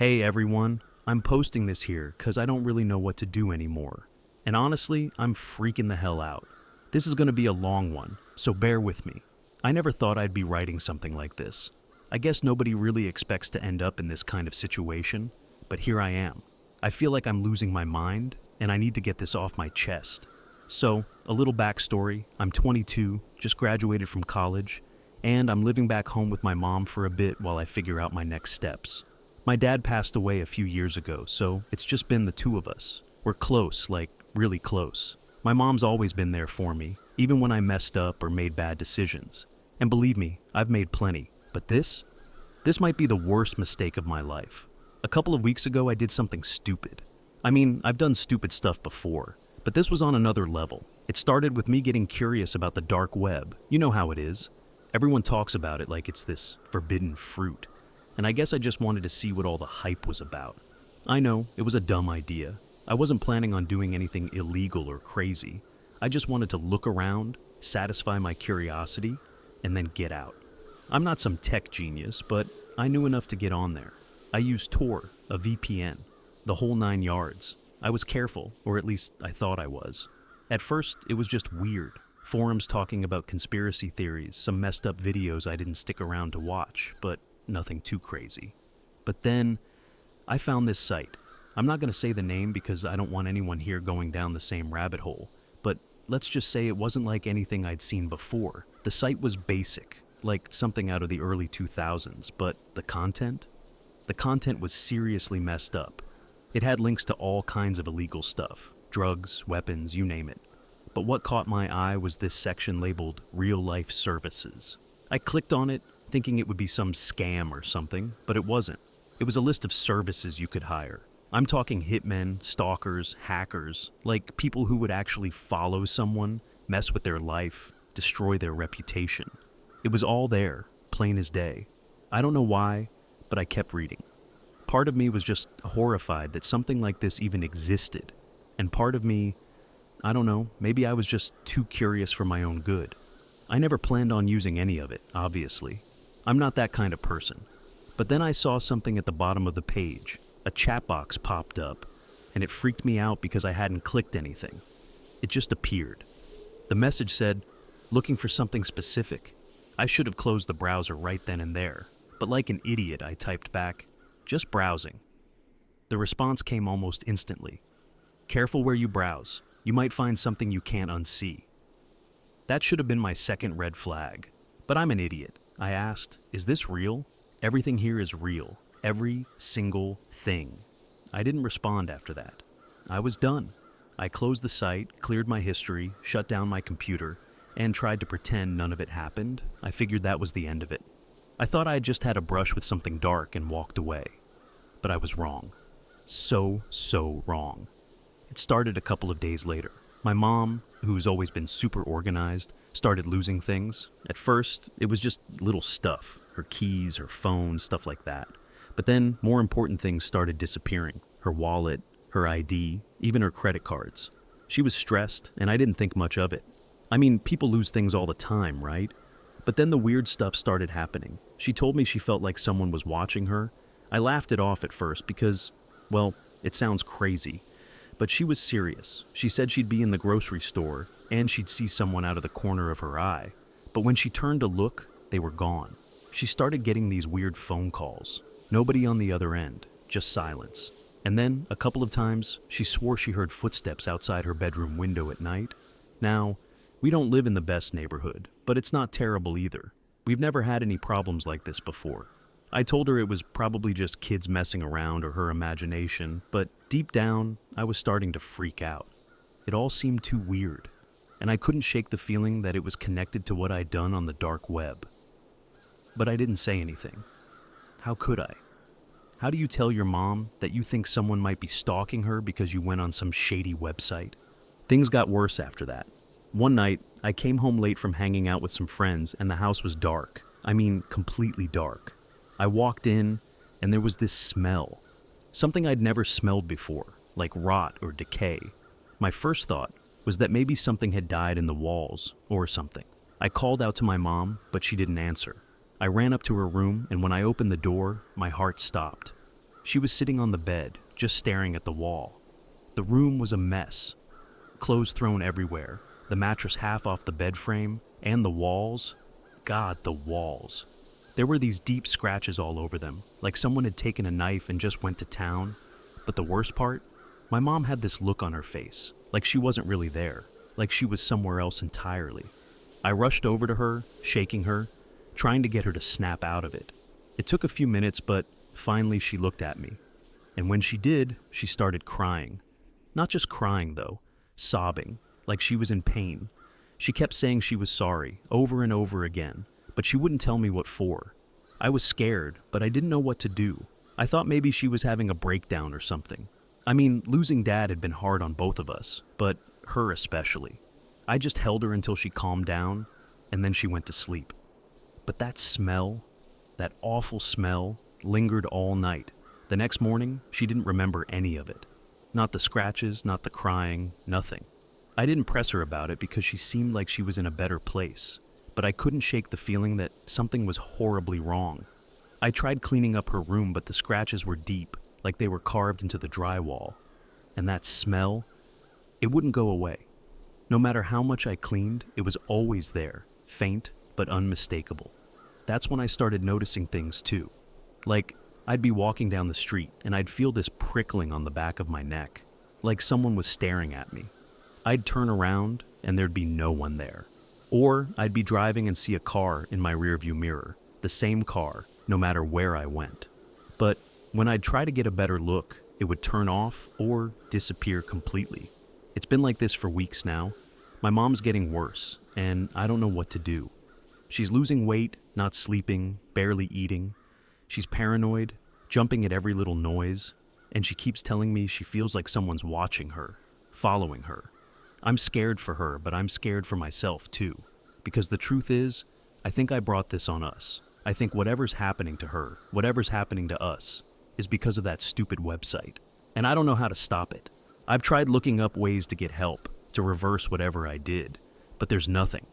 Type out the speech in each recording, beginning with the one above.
Hey everyone, I'm posting this here because I don't really know what to do anymore. And honestly, I'm freaking the hell out. This is going to be a long one, so bear with me. I never thought I'd be writing something like this. I guess nobody really expects to end up in this kind of situation, but here I am. I feel like I'm losing my mind, and I need to get this off my chest. So, a little backstory, I'm 22, just graduated from college, and I'm living back home with my mom for a bit while I figure out my next steps. My dad passed away a few years ago, so it's just been the two of us. We're close, like really close. My mom's always been there for me, even when I messed up or made bad decisions. And believe me, I've made plenty. But this might be the worst mistake of my life. A couple of weeks ago, I did something stupid. I mean, I've done stupid stuff before, but this was on another level. It started with me getting curious about the dark web. You know how it is. Everyone talks about it like it's this forbidden fruit. And I guess I just wanted to see what all the hype was about. I know, it was a dumb idea. I wasn't planning on doing anything illegal or crazy. I just wanted to look around, satisfy my curiosity, and then get out. I'm not some tech genius, but I knew enough to get on there. I used Tor, a VPN, the whole 9 yards. I was careful, or at least I thought I was. At first, it was just weird. Forums talking about conspiracy theories, some messed up videos I didn't stick around to watch, but nothing too crazy. But then, I found this site. I'm not going to say the name because I don't want anyone here going down the same rabbit hole, but let's just say it wasn't like anything I'd seen before. The site was basic, like something out of the early 2000s, but the content? The content was seriously messed up. It had links to all kinds of illegal stuff, drugs, weapons, you name it. But what caught my eye was this section labeled Real Life Services. I clicked on it, thinking it would be some scam or something, but it wasn't. It was a list of services you could hire. I'm talking hitmen, stalkers, hackers, like people who would actually follow someone, mess with their life, destroy their reputation. It was all there, plain as day. I don't know why, but I kept reading. Part of me was just horrified that something like this even existed. And part of me, I don't know, maybe I was just too curious for my own good. I never planned on using any of it, obviously. I'm not that kind of person. But then I saw something at the bottom of the page. A chat box popped up, and it freaked me out because I hadn't clicked anything. It just appeared. The message said, looking for something specific. I should have closed the browser right then and there, but like an idiot, I typed back, just browsing. The response came almost instantly. Careful where you browse. You might find something you can't unsee. That should have been my second red flag, but I'm an idiot. I asked, is this real? Everything here is real. Every single thing. I didn't respond after that. I was done. I closed the site, cleared my history, shut down my computer, and tried to pretend none of it happened. I figured that was the end of it. I thought I had just had a brush with something dark and walked away. But I was wrong. So wrong. It started a couple of days later. My mom, who's always been super organized, started losing things. At first, it was just little stuff. Her keys, her phone, stuff like that. But then, more important things started disappearing. Her wallet, her ID, even her credit cards. She was stressed, and I didn't think much of it. I mean, people lose things all the time, right? But then the weird stuff started happening. She told me she felt like someone was watching her. I laughed it off at first because, well, it sounds crazy. But she was serious. She said she'd be in the grocery store, and she'd see someone out of the corner of her eye. But when she turned to look, they were gone. She started getting these weird phone calls. Nobody on the other end, just silence. And then, a couple of times, she swore she heard footsteps outside her bedroom window at night. Now, we don't live in the best neighborhood, but it's not terrible either. We've never had any problems like this before. I told her it was probably just kids messing around or her imagination, but deep down, I was starting to freak out. It all seemed too weird, and I couldn't shake the feeling that it was connected to what I'd done on the dark web. But I didn't say anything. How could I? How do you tell your mom that you think someone might be stalking her because you went on some shady website? Things got worse after that. One night, I came home late from hanging out with some friends and the house was dark. I mean, completely dark. I walked in and there was this smell. Something I'd never smelled before, like rot or decay. My first thought was that maybe something had died in the walls or something. I called out to my mom, but she didn't answer. I ran up to her room, and when I opened the door, my heart stopped. She was sitting on the bed, just staring at the wall. The room was a mess. Clothes thrown everywhere, the mattress half off the bed frame, and the walls. God, the walls. There were these deep scratches all over them, like someone had taken a knife and just went to town. But the worst part? My mom had this look on her face, like she wasn't really there, like she was somewhere else entirely. I rushed over to her, shaking her, trying to get her to snap out of it. It took a few minutes, but finally she looked at me. And when she did, she started crying. Not just crying, though, sobbing, like she was in pain. She kept saying she was sorry, over and over again, but she wouldn't tell me what for. I was scared, but I didn't know what to do. I thought maybe she was having a breakdown or something. I mean, losing Dad had been hard on both of us, but her especially. I just held her until she calmed down, and then she went to sleep. But that smell, that awful smell, lingered all night. The next morning, she didn't remember any of it. Not the scratches, not the crying, nothing. I didn't press her about it because she seemed like she was in a better place, but I couldn't shake the feeling that something was horribly wrong. I tried cleaning up her room, but the scratches were deep, like they were carved into the drywall. And that smell, it wouldn't go away. No matter how much I cleaned, it was always there, faint but unmistakable. That's when I started noticing things too. Like, I'd be walking down the street and I'd feel this prickling on the back of my neck, like someone was staring at me. I'd turn around and there'd be no one there. Or I'd be driving and see a car in my rearview mirror, the same car, no matter where I went. But when I'd try to get a better look, it would turn off or disappear completely. It's been like this for weeks now. My mom's getting worse, and I don't know what to do. She's losing weight, not sleeping, barely eating. She's paranoid, jumping at every little noise, and she keeps telling me she feels like someone's watching her, following her. I'm scared for her, but I'm scared for myself too. Because the truth is, I think I brought this on us. I think whatever's happening to her, whatever's happening to us, is because of that stupid website. And I don't know how to stop it. I've tried looking up ways to get help, to reverse whatever I did, but there's nothing.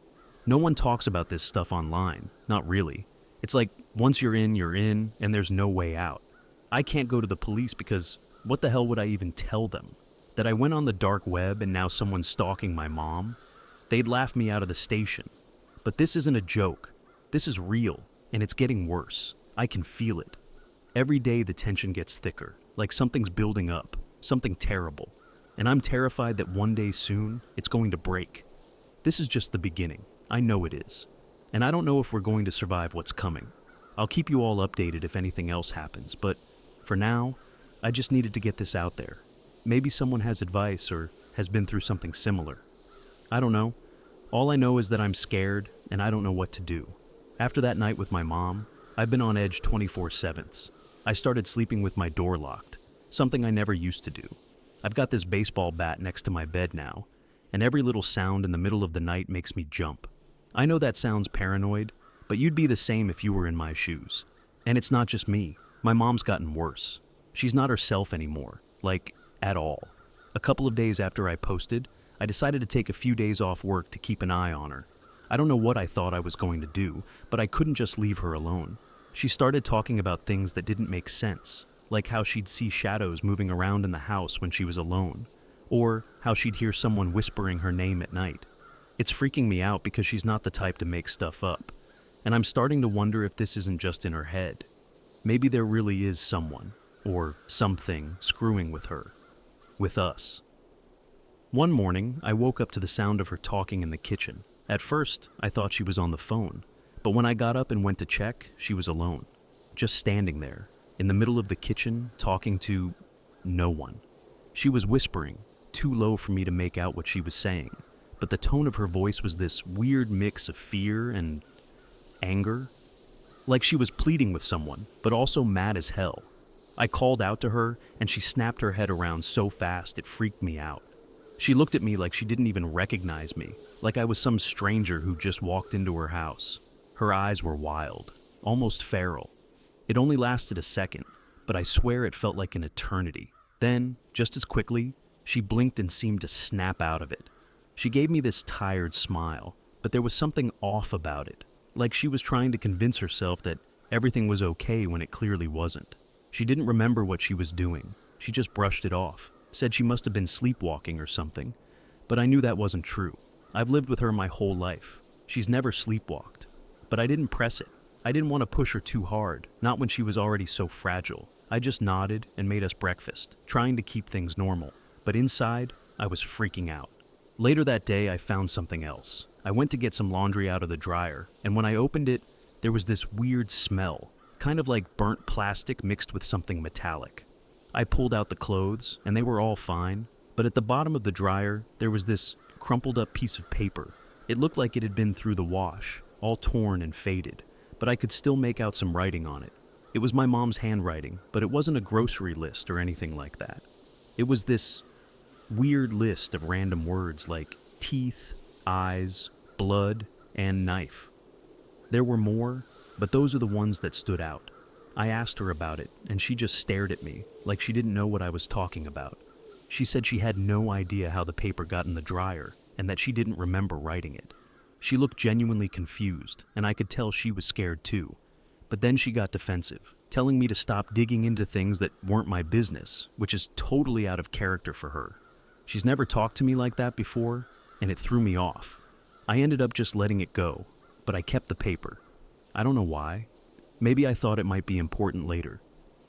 No one talks about this stuff online, not really. It's like, once you're in, and there's no way out. I can't go to the police because what the hell would I even tell them? That I went on the dark web and now someone's stalking my mom? They'd laugh me out of the station. But this isn't a joke. This is real, and it's getting worse. I can feel it. Every day the tension gets thicker, like something's building up, something terrible. And I'm terrified that one day soon, it's going to break. This is just the beginning. I know it is. And I don't know if we're going to survive what's coming. I'll keep you all updated if anything else happens, but for now, I just needed to get this out there. Maybe someone has advice or has been through something similar. I don't know. All I know is that I'm scared and I don't know what to do. After that night with my mom, I've been on edge 24/7. I started sleeping with my door locked, something I never used to do. I've got this baseball bat next to my bed now, and every little sound in the middle of the night makes me jump. I know that sounds paranoid, but you'd be the same if you were in my shoes. And it's not just me. My mom's gotten worse. She's not herself anymore, like, at all. A couple of days after I posted, I decided to take a few days off work to keep an eye on her. I don't know what I thought I was going to do, but I couldn't just leave her alone. She started talking about things that didn't make sense, like how she'd see shadows moving around in the house when she was alone, or how she'd hear someone whispering her name at night. It's freaking me out because she's not the type to make stuff up, and I'm starting to wonder if this isn't just in her head. Maybe there really is someone, or something, screwing with her. With us. One morning, I woke up to the sound of her talking in the kitchen. At first, I thought she was on the phone, but when I got up and went to check, she was alone. Just standing there, in the middle of the kitchen, talking to no one. She was whispering, too low for me to make out what she was saying, but the tone of her voice was this weird mix of fear and anger. Like she was pleading with someone, but also mad as hell. I called out to her, and she snapped her head around so fast it freaked me out. She looked at me like she didn't even recognize me, like I was some stranger who just walked into her house. Her eyes were wild, almost feral. It only lasted a second, but I swear it felt like an eternity. Then, just as quickly, she blinked and seemed to snap out of it. She gave me this tired smile, but there was something off about it, like she was trying to convince herself that everything was okay when it clearly wasn't. She didn't remember what she was doing. She just brushed it off, said she must have been sleepwalking or something. But I knew that wasn't true. I've lived with her my whole life. She's never sleepwalked. But I didn't press it. I didn't want to push her too hard, not when she was already so fragile. I just nodded and made us breakfast, trying to keep things normal. But inside, I was freaking out. Later that day, I found something else. I went to get some laundry out of the dryer, and when I opened it, there was this weird smell, kind of like burnt plastic mixed with something metallic. I pulled out the clothes, and they were all fine, but at the bottom of the dryer, there was this crumpled up piece of paper. It looked like it had been through the wash, all torn and faded, but I could still make out some writing on it. It was my mom's handwriting, but it wasn't a grocery list or anything like that. It was this weird list of random words like teeth, eyes, blood, and knife. There were more, but those are the ones that stood out. I asked her about it, and she just stared at me like she didn't know what I was talking about. She said she had no idea how the paper got in the dryer, and that she didn't remember writing it. She looked genuinely confused, and I could tell she was scared too. But then she got defensive, telling me to stop digging into things that weren't my business, which is totally out of character for her. She's never talked to me like that before, and it threw me off. I ended up just letting it go, but I kept the paper. I don't know why. Maybe I thought it might be important later.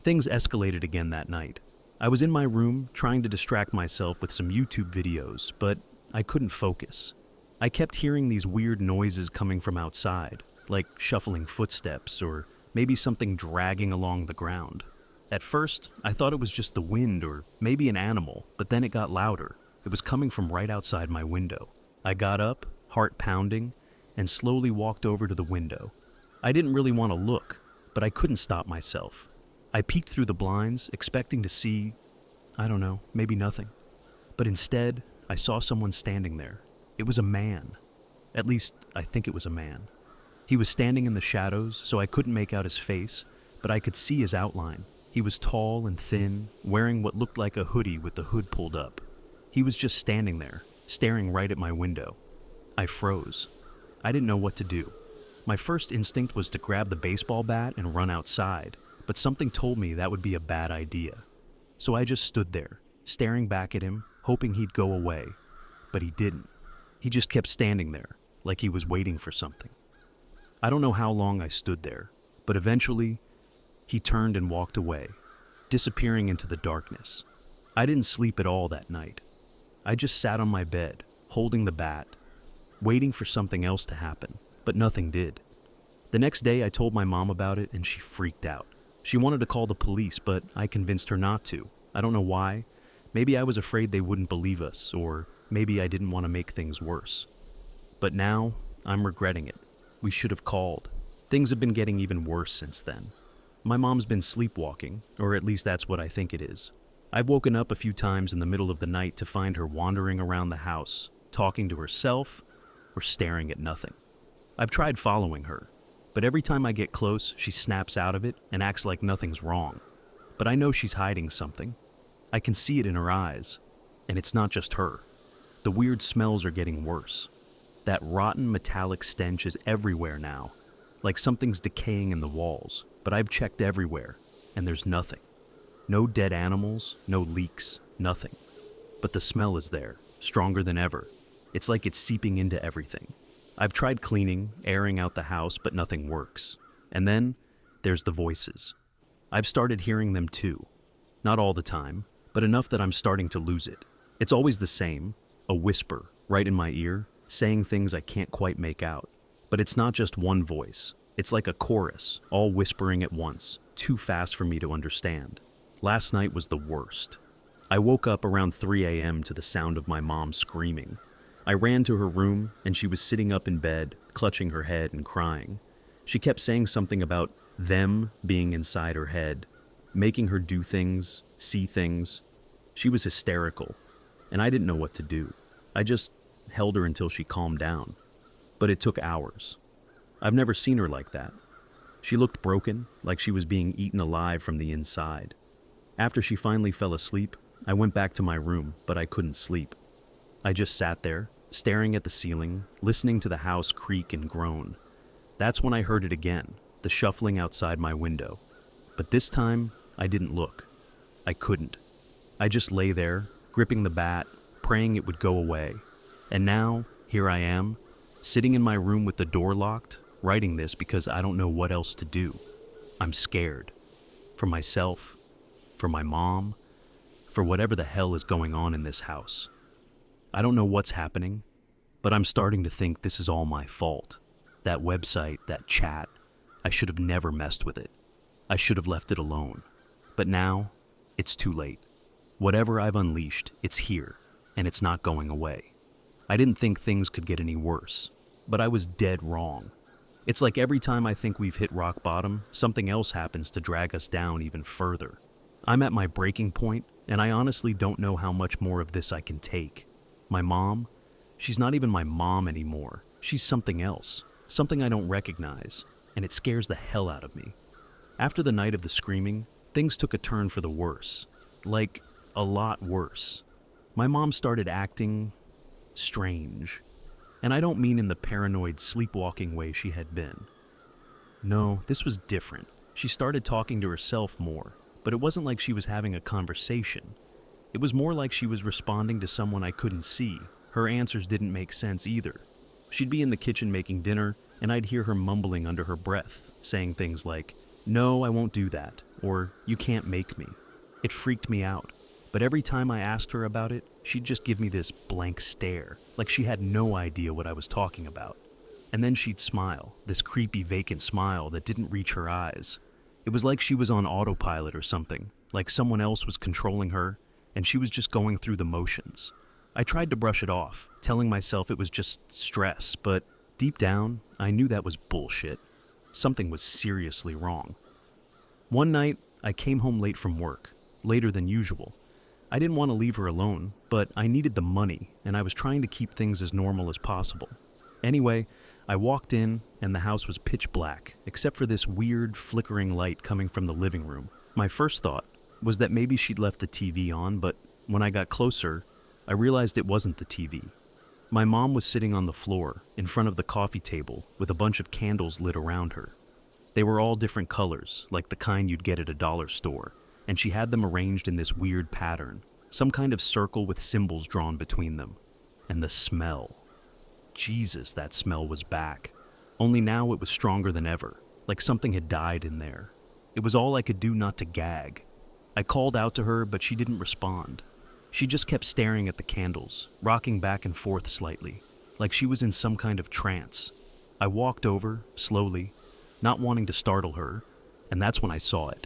Things escalated again that night. I was in my room trying to distract myself with some YouTube videos, but I couldn't focus. I kept hearing these weird noises coming from outside, like shuffling footsteps or maybe something dragging along the ground. At first, I thought it was just the wind or maybe an animal, but then it got louder. It was coming from right outside my window. I got up, heart pounding, and slowly walked over to the window. I didn't really want to look, but I couldn't stop myself. I peeked through the blinds, expecting to see, I don't know, maybe nothing. But instead, I saw someone standing there. It was a man. At least, I think it was a man. He was standing in the shadows, so I couldn't make out his face, but I could see his outline. He was tall and thin, wearing what looked like a hoodie with the hood pulled up. He was just standing there, staring right at my window. I froze. I didn't know what to do. My first instinct was to grab the baseball bat and run outside, but something told me that would be a bad idea. So I just stood there, staring back at him, hoping he'd go away. But he didn't. He just kept standing there, like he was waiting for something. I don't know how long I stood there, but eventually, he turned and walked away, disappearing into the darkness. I didn't sleep at all that night. I just sat on my bed, holding the bat, waiting for something else to happen, but nothing did. The next day, I told my mom about it, and she freaked out. She wanted to call the police, but I convinced her not to. I don't know why. Maybe I was afraid they wouldn't believe us, or maybe I didn't want to make things worse. But now, I'm regretting it. We should have called. Things have been getting even worse since then. My mom's been sleepwalking, or at least that's what I think it is. I've woken up a few times in the middle of the night to find her wandering around the house, talking to herself, or staring at nothing. I've tried following her, but every time I get close, she snaps out of it and acts like nothing's wrong. But I know she's hiding something. I can see it in her eyes, and it's not just her. The weird smells are getting worse. That rotten metallic stench is everywhere now, like something's decaying in the walls, but I've checked everywhere, and there's nothing. No dead animals, no leaks, nothing. But the smell is there, stronger than ever. It's like it's seeping into everything. I've tried cleaning, airing out the house, but nothing works. And then, there's the voices. I've started hearing them too. Not all the time, but enough that I'm starting to lose it. It's always the same, a whisper, right in my ear, saying things I can't quite make out. But it's not just one voice. It's like a chorus, all whispering at once, too fast for me to understand. Last night was the worst. I woke up around 3 a.m. to the sound of my mom screaming. I ran to her room, and she was sitting up in bed, clutching her head and crying. She kept saying something about them being inside her head, making her do things, see things. She was hysterical, and I didn't know what to do. I just held her until she calmed down. But it took hours. I've never seen her like that. She looked broken, like she was being eaten alive from the inside. After she finally fell asleep, I went back to my room, but I couldn't sleep. I just sat there, staring at the ceiling, listening to the house creak and groan. That's when I heard it again, the shuffling outside my window. But this time, I didn't look. I couldn't. I just lay there, gripping the bat, praying it would go away. And now, here I am, sitting in my room with the door locked, writing this because I don't know what else to do. I'm scared. For myself, for my mom, for whatever the hell is going on in this house. I don't know what's happening, but I'm starting to think this is all my fault. That website, that chat, I should have never messed with it. I should have left it alone. But now, it's too late. Whatever I've unleashed, it's here, and it's not going away. I didn't think things could get any worse, but I was dead wrong. It's like every time I think we've hit rock bottom, something else happens to drag us down even further. I'm at my breaking point, and I honestly don't know how much more of this I can take. My mom, she's not even my mom anymore. She's something else, something I don't recognize, and it scares the hell out of me. After the night of the screaming, things took a turn for the worse. Like, a lot worse. My mom started acting strange. And I don't mean in the paranoid, sleepwalking way she had been. No, this was different. She started talking to herself more, but it wasn't like she was having a conversation. It was more like she was responding to someone I couldn't see. Her answers didn't make sense either. She'd be in the kitchen making dinner, and I'd hear her mumbling under her breath, saying things like, "No, I won't do that," or "You can't make me." It freaked me out. But every time I asked her about it, she'd just give me this blank stare, like she had no idea what I was talking about. And then she'd smile, this creepy, vacant smile that didn't reach her eyes. It was like she was on autopilot or something, like someone else was controlling her, and she was just going through the motions. I tried to brush it off, telling myself it was just stress, but deep down, I knew that was bullshit. Something was seriously wrong. One night, I came home late from work, later than usual. I didn't want to leave her alone, but I needed the money, and I was trying to keep things as normal as possible. Anyway, I walked in, and the house was pitch black, except for this weird, flickering light coming from the living room. My first thought was that maybe she'd left the TV on, but when I got closer, I realized it wasn't the TV. My mom was sitting on the floor, in front of the coffee table, with a bunch of candles lit around her. They were all different colors, like the kind you'd get at a dollar store, and she had them arranged in this weird pattern, some kind of circle with symbols drawn between them. And the smell. Jesus, that smell was back. Only now it was stronger than ever, like something had died in there. It was all I could do not to gag. I called out to her, but she didn't respond. She just kept staring at the candles, rocking back and forth slightly, like she was in some kind of trance. I walked over, slowly, not wanting to startle her, and that's when I saw it.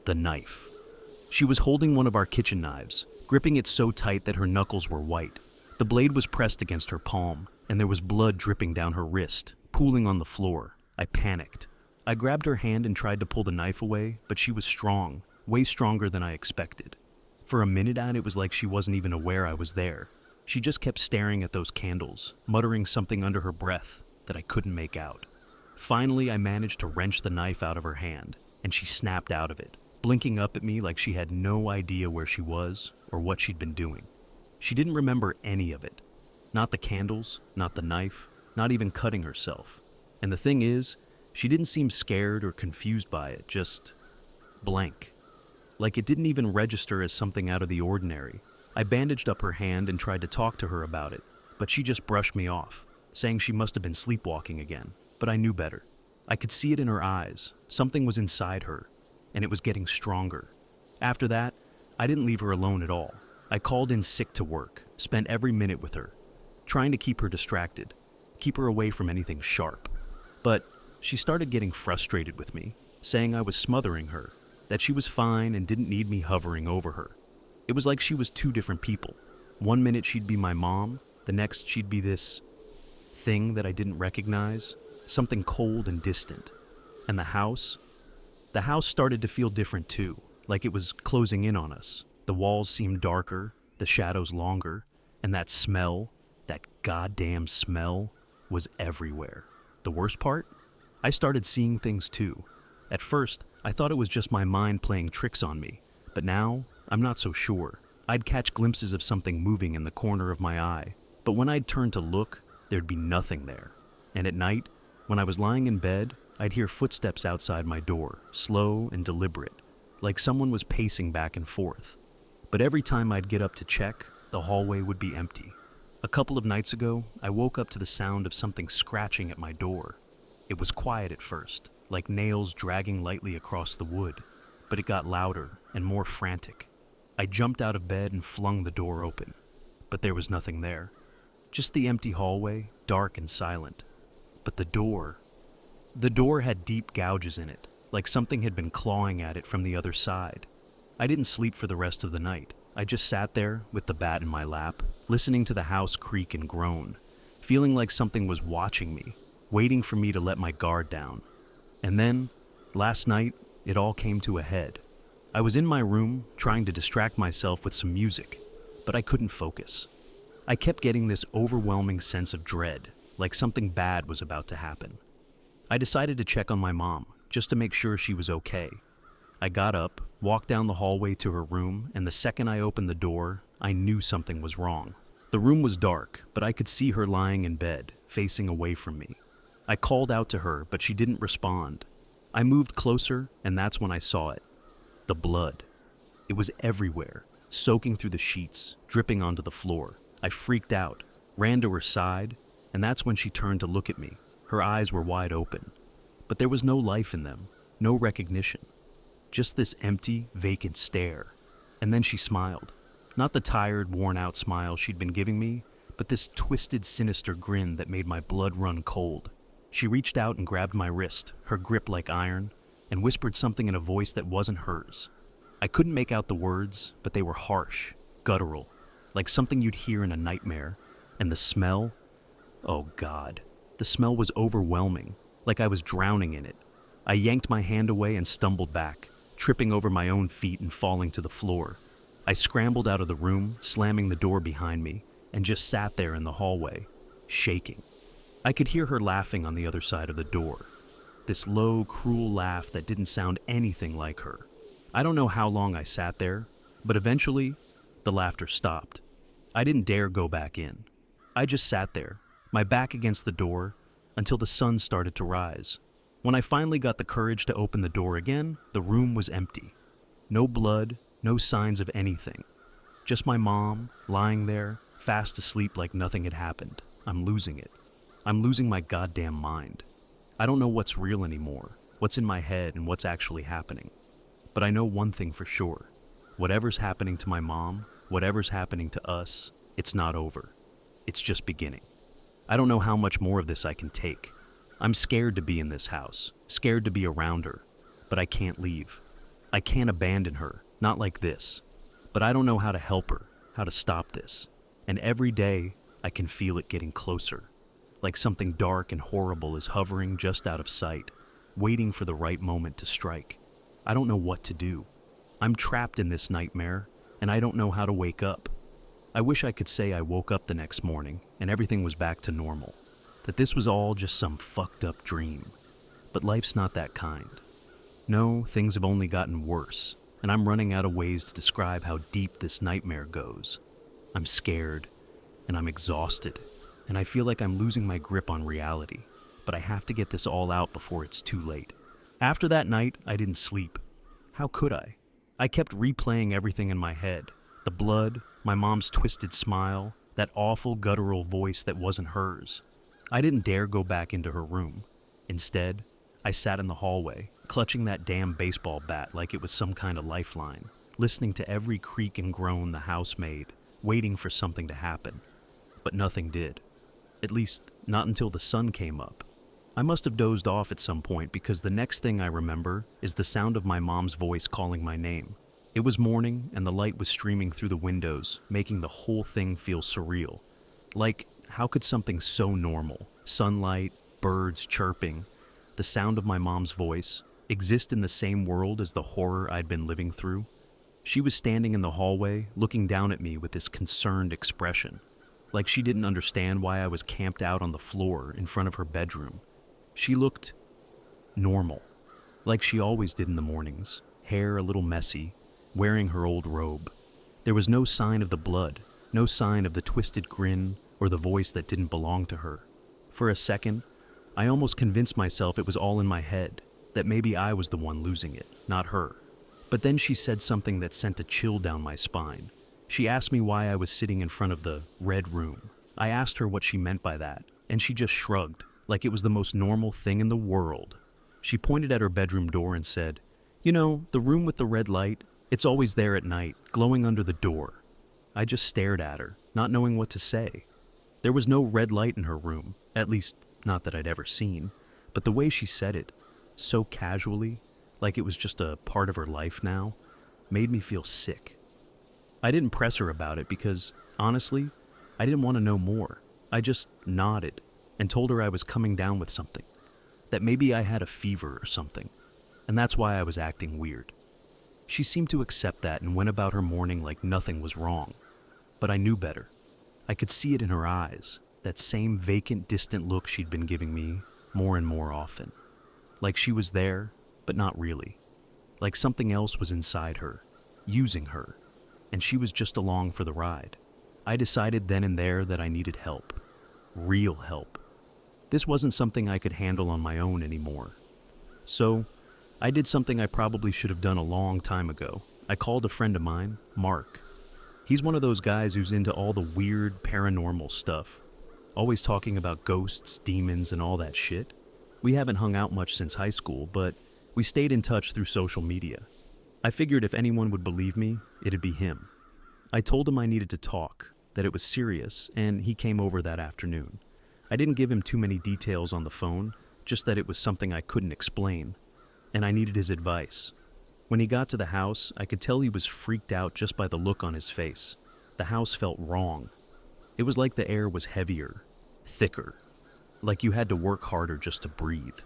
The knife. She was holding one of our kitchen knives, gripping it so tight that her knuckles were white. The blade was pressed against her palm, and there was blood dripping down her wrist, pooling on the floor. I panicked. I grabbed her hand and tried to pull the knife away, but she was strong, way stronger than I expected. For a minute it was like she wasn't even aware I was there. She just kept staring at those candles, muttering something under her breath that I couldn't make out. Finally, I managed to wrench the knife out of her hand, and she snapped out of it, blinking up at me like she had no idea where she was or what she'd been doing. She didn't remember any of it. Not the candles, not the knife, not even cutting herself. And the thing is, she didn't seem scared or confused by it, just blank. Like it didn't even register as something out of the ordinary. I bandaged up her hand and tried to talk to her about it, but she just brushed me off, saying she must have been sleepwalking again. But I knew better. I could see it in her eyes. Something was inside her, and it was getting stronger. After that, I didn't leave her alone at all. I called in sick to work, spent every minute with her, trying to keep her distracted, keep her away from anything sharp. But she started getting frustrated with me, saying I was smothering her, that she was fine and didn't need me hovering over her. It was like she was two different people. One minute she'd be my mom, the next she'd be this thing that I didn't recognize, something cold and distant. And the house started to feel different too, like it was closing in on us. The walls seemed darker, the shadows longer, and that smell, that goddamn smell, was everywhere. The worst part? I started seeing things too. At first, I thought it was just my mind playing tricks on me, but now, I'm not so sure. I'd catch glimpses of something moving in the corner of my eye, but when I'd turn to look, there'd be nothing there. And at night, when I was lying in bed, I'd hear footsteps outside my door, slow and deliberate, like someone was pacing back and forth. But every time I'd get up to check, the hallway would be empty. A couple of nights ago, I woke up to the sound of something scratching at my door. It was quiet at first, like nails dragging lightly across the wood, but it got louder and more frantic. I jumped out of bed and flung the door open, but there was nothing there. Just the empty hallway, dark and silent. But the door had deep gouges in it, like something had been clawing at it from the other side. I didn't sleep for the rest of the night. I just sat there with the bat in my lap, listening to the house creak and groan, feeling like something was watching me, waiting for me to let my guard down. And then, last night, it all came to a head. I was in my room, trying to distract myself with some music, but I couldn't focus. I kept getting this overwhelming sense of dread, like something bad was about to happen. I decided to check on my mom, just to make sure she was okay. I got up, walked down the hallway to her room, and the second I opened the door, I knew something was wrong. The room was dark, but I could see her lying in bed, facing away from me. I called out to her, but she didn't respond. I moved closer, and that's when I saw it. The blood. It was everywhere, soaking through the sheets, dripping onto the floor. I freaked out, ran to her side, and that's when she turned to look at me. Her eyes were wide open, but there was no life in them, no recognition. Just this empty, vacant stare. And then she smiled. Not the tired, worn-out smile she'd been giving me, but this twisted, sinister grin that made my blood run cold. She reached out and grabbed my wrist, her grip like iron, and whispered something in a voice that wasn't hers. I couldn't make out the words, but they were harsh, guttural, like something you'd hear in a nightmare. And the smell? Oh God. The smell was overwhelming, like I was drowning in it. I yanked my hand away and stumbled back, tripping over my own feet and falling to the floor. I scrambled out of the room, slamming the door behind me, and just sat there in the hallway, shaking. I could hear her laughing on the other side of the door. This low, cruel laugh that didn't sound anything like her. I don't know how long I sat there, but eventually, the laughter stopped. I didn't dare go back in. I just sat there, my back against the door, until the sun started to rise. When I finally got the courage to open the door again, the room was empty. No blood, no signs of anything. Just my mom, lying there, fast asleep like nothing had happened. I'm losing it. I'm losing my goddamn mind. I don't know what's real anymore, what's in my head and what's actually happening. But I know one thing for sure. Whatever's happening to my mom, whatever's happening to us, it's not over. It's just beginning. I don't know how much more of this I can take. I'm scared to be in this house, scared to be around her, but I can't leave. I can't abandon her, not like this. But I don't know how to help her, how to stop this. And every day, I can feel it getting closer, like something dark and horrible is hovering just out of sight, waiting for the right moment to strike. I don't know what to do. I'm trapped in this nightmare, and I don't know how to wake up. I wish I could say I woke up the next morning and everything was back to normal, that this was all just some fucked up dream. But life's not that kind. No, things have only gotten worse, and I'm running out of ways to describe how deep this nightmare goes. I'm scared, and I'm exhausted, and I feel like I'm losing my grip on reality, but I have to get this all out before it's too late. After that night, I didn't sleep. How could I? I kept replaying everything in my head. The blood, my mom's twisted smile, that awful guttural voice that wasn't hers. I didn't dare go back into her room. Instead, I sat in the hallway, clutching that damn baseball bat like it was some kind of lifeline, listening to every creak and groan the house made, waiting for something to happen. But nothing did. At least, not until the sun came up. I must have dozed off at some point because the next thing I remember is the sound of my mom's voice calling my name. It was morning and the light was streaming through the windows, making the whole thing feel surreal. Like, how could something so normal, sunlight, birds chirping, the sound of my mom's voice, exist in the same world as the horror I'd been living through? She was standing in the hallway, looking down at me with this concerned expression, like she didn't understand why I was camped out on the floor in front of her bedroom. She looked normal, like she always did in the mornings, hair a little messy, wearing her old robe. There was no sign of the blood, no sign of the twisted grin or the voice that didn't belong to her. For a second, I almost convinced myself it was all in my head, that maybe I was the one losing it, not her. But then she said something that sent a chill down my spine. She asked me why I was sitting in front of the red room. I asked her what she meant by that, and she just shrugged, like it was the most normal thing in the world. She pointed at her bedroom door and said, "You know, the room with the red light, it's always there at night, glowing under the door." I just stared at her, not knowing what to say. There was no red light in her room, at least not that I'd ever seen, but the way she said it, so casually, like it was just a part of her life now, made me feel sick. I didn't press her about it because, honestly, I didn't want to know more. I just nodded and told her I was coming down with something, that maybe I had a fever or something, and that's why I was acting weird. She seemed to accept that and went about her morning like nothing was wrong. But I knew better. I could see it in her eyes, that same vacant, distant look she'd been giving me more and more often. Like she was there, but not really. Like something else was inside her, using her, and she was just along for the ride. I decided then and there that I needed help. Real help. This wasn't something I could handle on my own anymore. So, I did something I probably should have done a long time ago. I called a friend of mine, Mark. He's one of those guys who's into all the weird, paranormal stuff. Always talking about ghosts, demons, and all that shit. We haven't hung out much since high school, but we stayed in touch through social media. I figured if anyone would believe me, it'd be him. I told him I needed to talk, that it was serious, and he came over that afternoon. I didn't give him too many details on the phone, just that it was something I couldn't explain, and I needed his advice. When he got to the house, I could tell he was freaked out just by the look on his face. The house felt wrong. It was like the air was heavier, thicker, like you had to work harder just to breathe.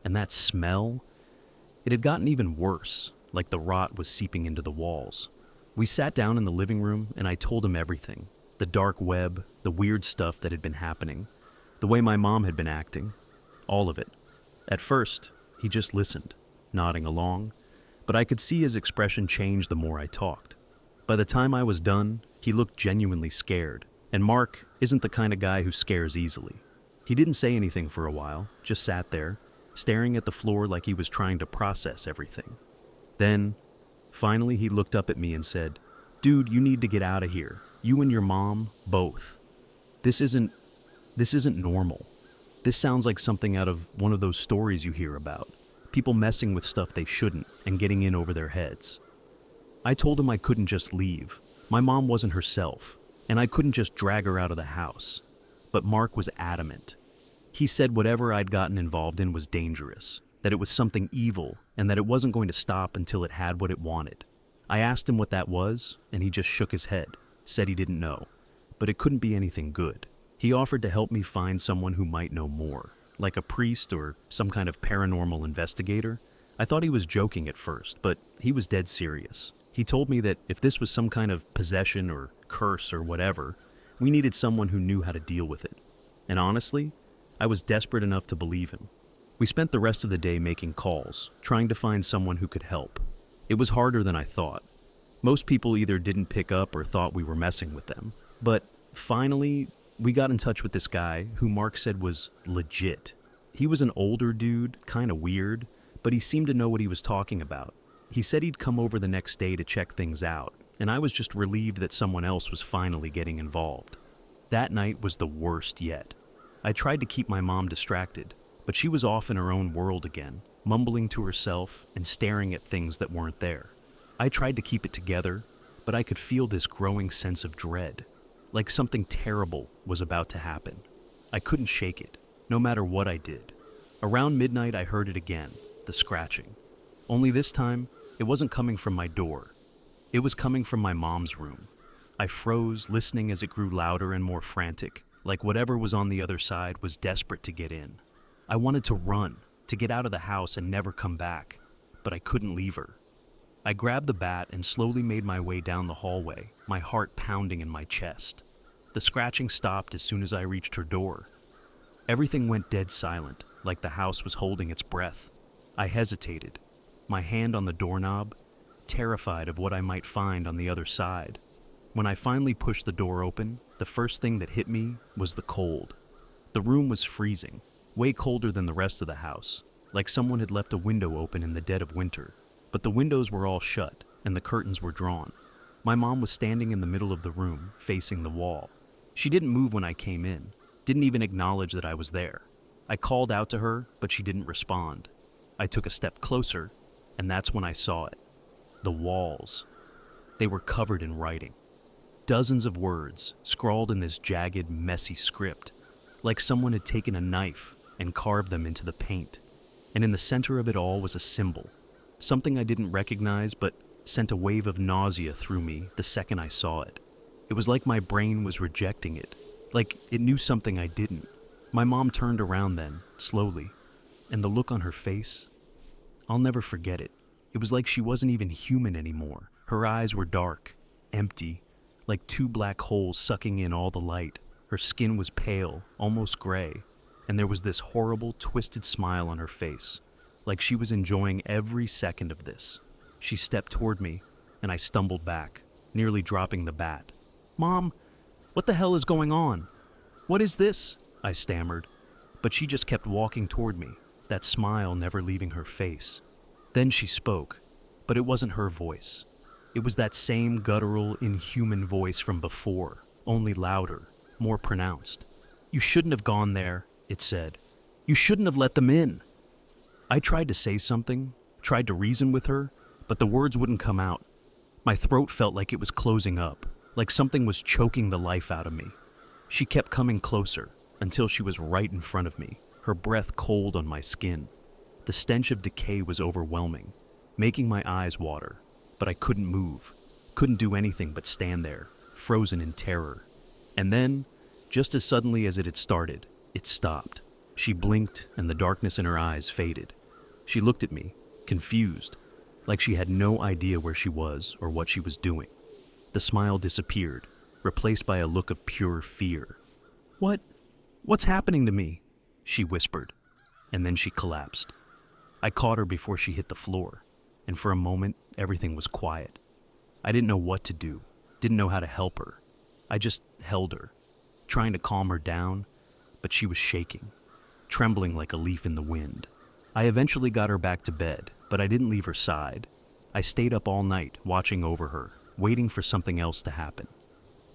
And that smell, it had gotten even worse, like the rot was seeping into the walls. We sat down in the living room and I told him everything. The dark web, the weird stuff that had been happening, the way my mom had been acting, all of it. At first, he just listened, nodding along, but I could see his expression change the more I talked. By the time I was done, he looked genuinely scared, and Mark isn't the kind of guy who scares easily. He didn't say anything for a while, just sat there, staring at the floor like he was trying to process everything. Then, finally he looked up at me and said, "Dude, you need to get out of here. You and your mom, both. This isn't normal. This sounds like something out of one of those stories you hear about. People messing with stuff they shouldn't and getting in over their heads." I told him I couldn't just leave. My mom wasn't herself, and I couldn't just drag her out of the house. But Mark was adamant. He said whatever I'd gotten involved in was dangerous, that it was something evil, and that it wasn't going to stop until it had what it wanted. I asked him what that was, and he just shook his head, said he didn't know, but it couldn't be anything good. He offered to help me find someone who might know more, like a priest or some kind of paranormal investigator. I thought he was joking at first, but he was dead serious. He told me that if this was some kind of possession or curse or whatever, we needed someone who knew how to deal with it. And honestly, I was desperate enough to believe him. We spent the rest of the day making calls, trying to find someone who could help. It was harder than I thought. Most people either didn't pick up or thought we were messing with them. But finally, we got in touch with this guy who Mark said was legit. He was an older dude, kind of weird, but he seemed to know what he was talking about. He said he'd come over the next day to check things out, and I was just relieved that someone else was finally getting involved. That night was the worst yet. I tried to keep my mom distracted, but she was off in her own world again, mumbling to herself and staring at things that weren't there. I tried to keep it together, but I could feel this growing sense of dread, like something terrible was about to happen. I couldn't shake it, no matter what I did. Around midnight I heard it again, the scratching. Only this time, it wasn't coming from my door. It was coming from my mom's room. I froze, listening as it grew louder and more frantic, like whatever was on the other side was desperate to get in. I wanted to run, to get out of the house and never come back, but I couldn't leave her. I grabbed the bat and slowly made my way down the hallway, my heart pounding in my chest. The scratching stopped as soon as I reached her door. Everything went dead silent, like the house was holding its breath. I hesitated, my hand on the doorknob, terrified of what I might find on the other side. When I finally pushed the door open, the first thing that hit me was the cold. The room was freezing, way colder than the rest of the house, like someone had left a window open in the dead of winter. but the windows were all shut and the curtains were drawn. My mom was standing in the middle of the room, facing the wall. She didn't move when I came in, didn't even acknowledge that I was there. I called out to her, but she didn't respond. I took a step closer, and that's when I saw it. The walls. They were covered in writing. Dozens of words, scrawled in this jagged, messy script, like someone had taken a knife and carved them into the paint. And in the center of it all was a symbol, something I didn't recognize but sent a wave of nausea through me the second I saw it. It was like my brain was rejecting it, like it knew something I didn't. My mom turned around then, slowly, and the look on her face, I'll never forget it. It was like she wasn't even human anymore. Her eyes were dark, empty, like two black holes sucking in all the light. Her skin was pale, almost gray, and there was this horrible, twisted smile on her face, like she was enjoying every second of this. She stepped toward me, and I stumbled back, nearly dropping the bat. "Mom, what the hell is going on? What is this?" I stammered, but she just kept walking toward me, that smile never leaving her face. Then she spoke, but it wasn't her voice. It was that same guttural, inhuman voice from before, only louder, more pronounced. "You shouldn't have gone there," it said. "You shouldn't have let them in." I tried to say something, tried to reason with her, but the words wouldn't come out. My throat felt like it was closing up, like something was choking the life out of me. She kept coming closer, until she was right in front of me, her breath cold on my skin. The stench of decay was overwhelming, making my eyes water, but I couldn't move, couldn't do anything but stand there, frozen in terror. And then, just as suddenly as it had started, it stopped. She blinked, and the darkness in her eyes faded. She looked at me, confused, like she had no idea where she was or what she was doing. The smile disappeared, replaced by a look of pure fear. What's happening to me?" she whispered, and then she collapsed. I caught her before she hit the floor, and for a moment, everything was quiet. I didn't know what to do, didn't know how to help her. I just held her, trying to calm her down, but she was shaking, trembling like a leaf in the wind. I eventually got her back to bed, but I didn't leave her side. I stayed up all night, watching over her, waiting for something else to happen.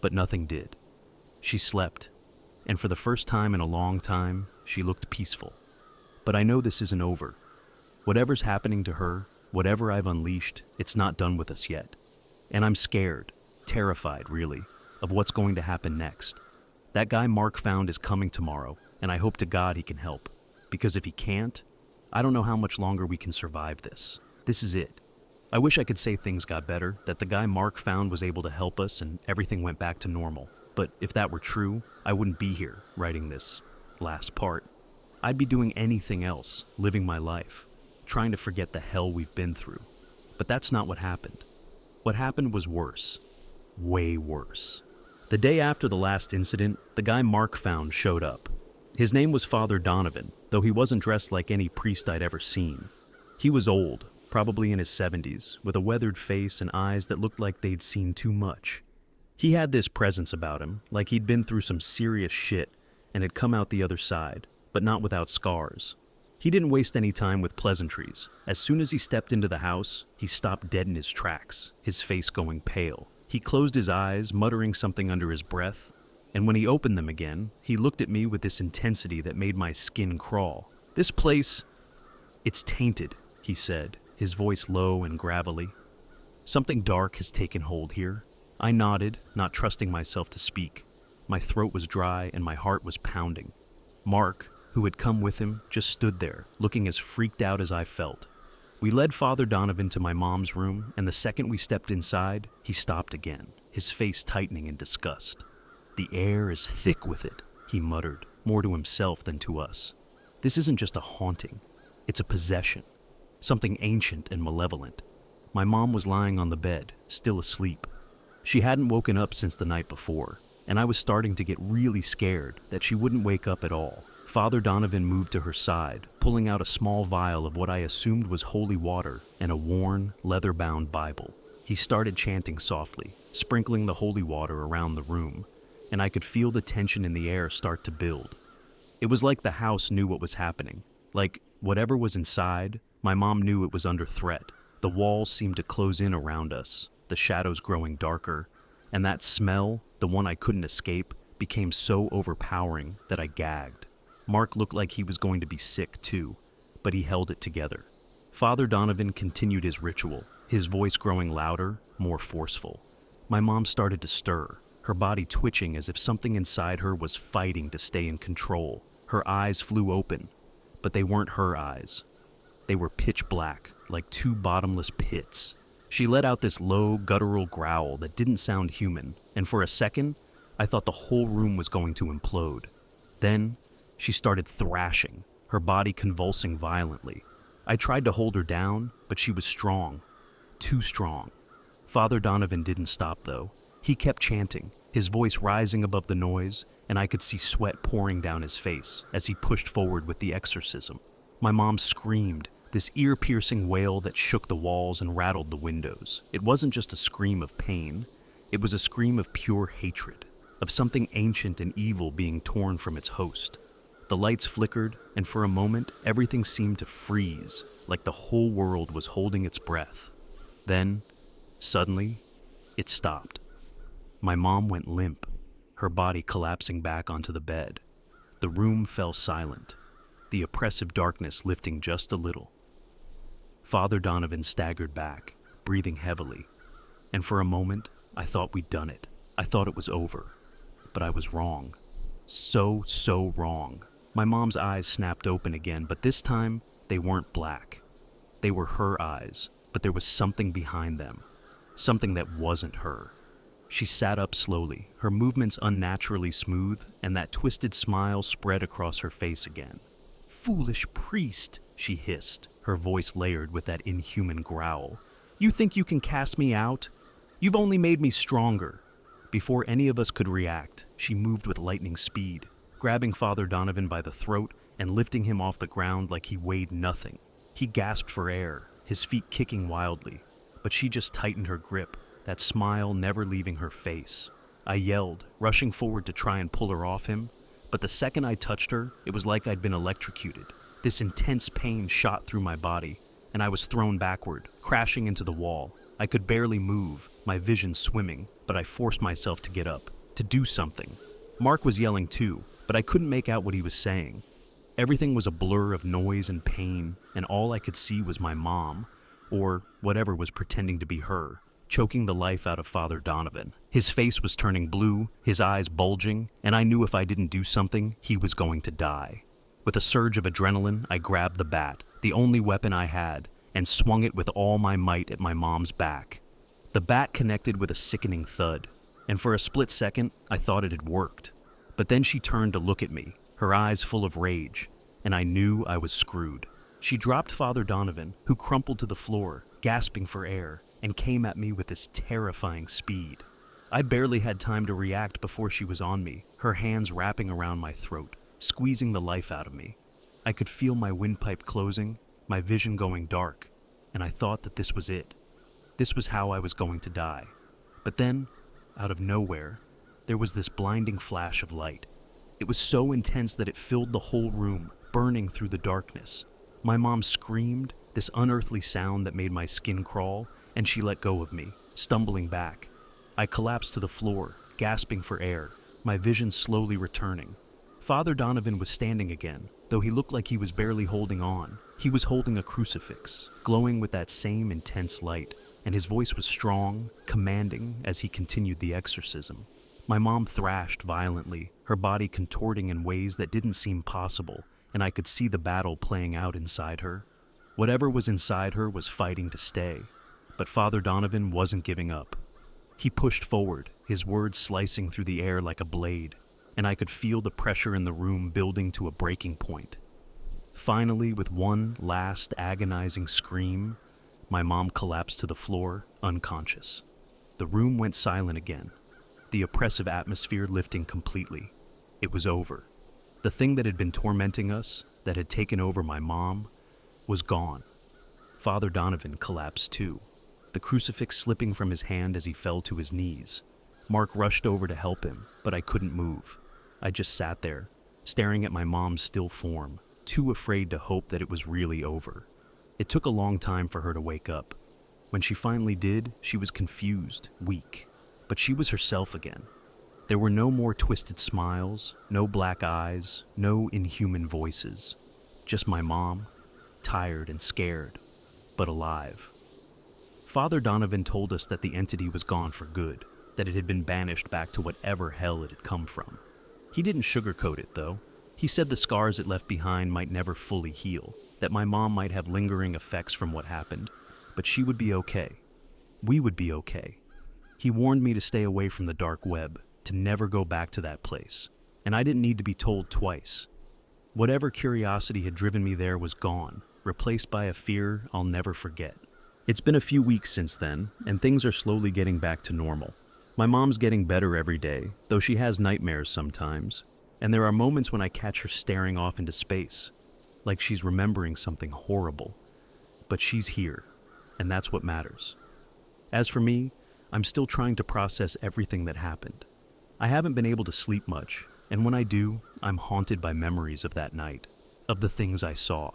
But nothing did. She slept, and for the first time in a long time, she looked peaceful. But I know this isn't over. Whatever's happening to her, whatever I've unleashed, it's not done with us yet. And I'm scared, terrified, really, of what's going to happen next. That guy Mark found is coming tomorrow, and I hope to God he can help. Because if he can't, I don't know how much longer we can survive this. This is it. I wish I could say things got better, that the guy Mark found was able to help us and everything went back to normal. But if that were true, I wouldn't be here writing this last part. I'd be doing anything else, living my life, trying to forget the hell we've been through. But that's not what happened. What happened was worse. Way worse. The day after the last incident, the guy Mark found showed up. His name was Father Donovan, though he wasn't dressed like any priest I'd ever seen. He was old, probably in his 70s, with a weathered face and eyes that looked like they'd seen too much. He had this presence about him, like he'd been through some serious shit and had come out the other side, but not without scars. He didn't waste any time with pleasantries. As soon as he stepped into the house, he stopped dead in his tracks, his face going pale. He closed his eyes, muttering something under his breath, and when he opened them again, he looked at me with this intensity that made my skin crawl. "This place, it's tainted," he said, his voice low and gravelly. "Something dark has taken hold here." I nodded, not trusting myself to speak. My throat was dry and my heart was pounding. Mark, who had come with him, just stood there, looking as freaked out as I felt. We led Father Donovan to my mom's room, and the second we stepped inside, he stopped again, his face tightening in disgust. "The air is thick with it," he muttered, more to himself than to us. "This isn't just a haunting, it's a possession, something ancient and malevolent." My mom was lying on the bed, still asleep. She hadn't woken up since the night before, and I was starting to get really scared that she wouldn't wake up at all. Father Donovan moved to her side, pulling out a small vial of what I assumed was holy water and a worn, leather-bound Bible. He started chanting softly, sprinkling the holy water around the room, and I could feel the tension in the air start to build. It was like the house knew what was happening, like whatever was inside, my mom knew it was under threat. The walls seemed to close in around us, the shadows growing darker, and that smell, the one I couldn't escape, became so overpowering that I gagged. Mark looked like he was going to be sick too, but he held it together. Father Donovan continued his ritual, his voice growing louder, more forceful. My mom started to stir, her body twitching as if something inside her was fighting to stay in control. Her eyes flew open, but they weren't her eyes. They were pitch black, like two bottomless pits. She let out this low, guttural growl that didn't sound human, and for a second, I thought the whole room was going to implode. Then, she started thrashing, her body convulsing violently. I tried to hold her down, but she was strong. Too strong. Father Donovan didn't stop, though. He kept chanting, his voice rising above the noise, and I could see sweat pouring down his face as he pushed forward with the exorcism. My mom screamed, this ear-piercing wail that shook the walls and rattled the windows. It wasn't just a scream of pain. It was a scream of pure hatred, of something ancient and evil being torn from its host. The lights flickered, and for a moment, everything seemed to freeze, like the whole world was holding its breath. Then, suddenly, it stopped. My mom went limp, her body collapsing back onto the bed. The room fell silent, the oppressive darkness lifting just a little. Father Donovan staggered back, breathing heavily, and for a moment, I thought we'd done it. I thought it was over, but I was wrong. So wrong. My mom's eyes snapped open again, but this time, they weren't black. They were her eyes, but there was something behind them, something that wasn't her. She sat up slowly, her movements unnaturally smooth, and that twisted smile spread across her face again. "Foolish priest," she hissed, her voice layered with that inhuman growl. "You think you can cast me out? You've only made me stronger." Before any of us could react, she moved with lightning speed, grabbing Father Donovan by the throat and lifting him off the ground like he weighed nothing. He gasped for air, his feet kicking wildly, but she just tightened her grip, that smile never leaving her face. I yelled, rushing forward to try and pull her off him, but the second I touched her, it was like I'd been electrocuted. This intense pain shot through my body, and I was thrown backward, crashing into the wall. I could barely move, my vision swimming, but I forced myself to get up, to do something. Mark was yelling too, but I couldn't make out what he was saying. Everything was a blur of noise and pain, and all I could see was my mom, or whatever was pretending to be her, choking the life out of Father Donovan. His face was turning blue, his eyes bulging, and I knew if I didn't do something, he was going to die. With a surge of adrenaline, I grabbed the bat, the only weapon I had, and swung it with all my might at my mom's back. The bat connected with a sickening thud, and for a split second, I thought it had worked. But then she turned to look at me, her eyes full of rage, and I knew I was screwed. She dropped Father Donovan, who crumpled to the floor, gasping for air, and came at me with this terrifying speed. I barely had time to react before she was on me, her hands wrapping around my throat, squeezing the life out of me. I could feel my windpipe closing, my vision going dark, and I thought that this was it. This was how I was going to die. But then, out of nowhere, there was this blinding flash of light. It was so intense that it filled the whole room, burning through the darkness. My mom screamed, this unearthly sound that made my skin crawl, and she let go of me, stumbling back. I collapsed to the floor, gasping for air, my vision slowly returning. Father Donovan was standing again, though he looked like he was barely holding on. He was holding a crucifix, glowing with that same intense light, and his voice was strong, commanding as he continued the exorcism. My mom thrashed violently, her body contorting in ways that didn't seem possible, and I could see the battle playing out inside her. Whatever was inside her was fighting to stay, but Father Donovan wasn't giving up. He pushed forward, his words slicing through the air like a blade, and I could feel the pressure in the room building to a breaking point. Finally, with one last agonizing scream, my mom collapsed to the floor, unconscious. The room went silent again, the oppressive atmosphere lifting completely. It was over. The thing that had been tormenting us, that had taken over my mom, was gone. Father Donovan collapsed too, the crucifix slipping from his hand as he fell to his knees. Mark rushed over to help him, but I couldn't move. I just sat there, staring at my mom's still form, too afraid to hope that it was really over. It took a long time for her to wake up, When she finally did, she was confused, weak, but she was herself again. There were no more twisted smiles, no black eyes, no inhuman voices. Just my mom, tired and scared, but alive. Father Donovan told us that the entity was gone for good, that it had been banished back to whatever hell it had come from. He didn't sugarcoat it, though. He said the scars it left behind might never fully heal, that my mom might have lingering effects from what happened, but she would be okay. We would be okay. He warned me to stay away from the dark web, to never go back to that place, and I didn't need to be told twice. Whatever curiosity had driven me there was gone, replaced by a fear I'll never forget. It's been a few weeks since then, and things are slowly getting back to normal. My mom's getting better every day, though she has nightmares sometimes, and there are moments when I catch her staring off into space, like she's remembering something horrible. But she's here, and that's what matters. As for me, I'm still trying to process everything that happened. I haven't been able to sleep much, and when I do, I'm haunted by memories of that night, of the things I saw.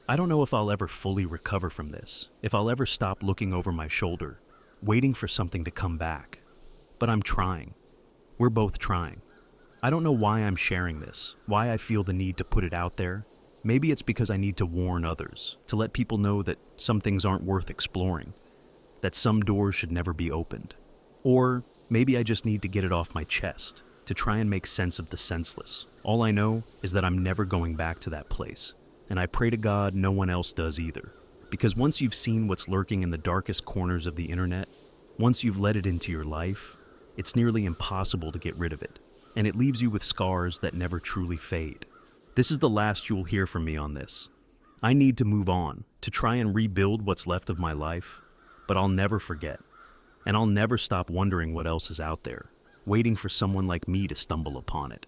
I don't know if I'll ever fully recover from this, if I'll ever stop looking over my shoulder, waiting for something to come back. But I'm trying. We're both trying. I don't know why I'm sharing this, why I feel the need to put it out there. Maybe it's because I need to warn others, to let people know that some things aren't worth exploring, that some doors should never be opened. Or maybe I just need to get it off my chest, to try and make sense of the senseless. All I know is that I'm never going back to that place, and I pray to God no one else does either. Because once you've seen what's lurking in the darkest corners of the internet, once you've let it into your life, it's nearly impossible to get rid of it, and it leaves you with scars that never truly fade. This is the last you'll hear from me on this. I need to move on, to try and rebuild what's left of my life, but I'll never forget. And I'll never stop wondering what else is out there, waiting for someone like me to stumble upon it.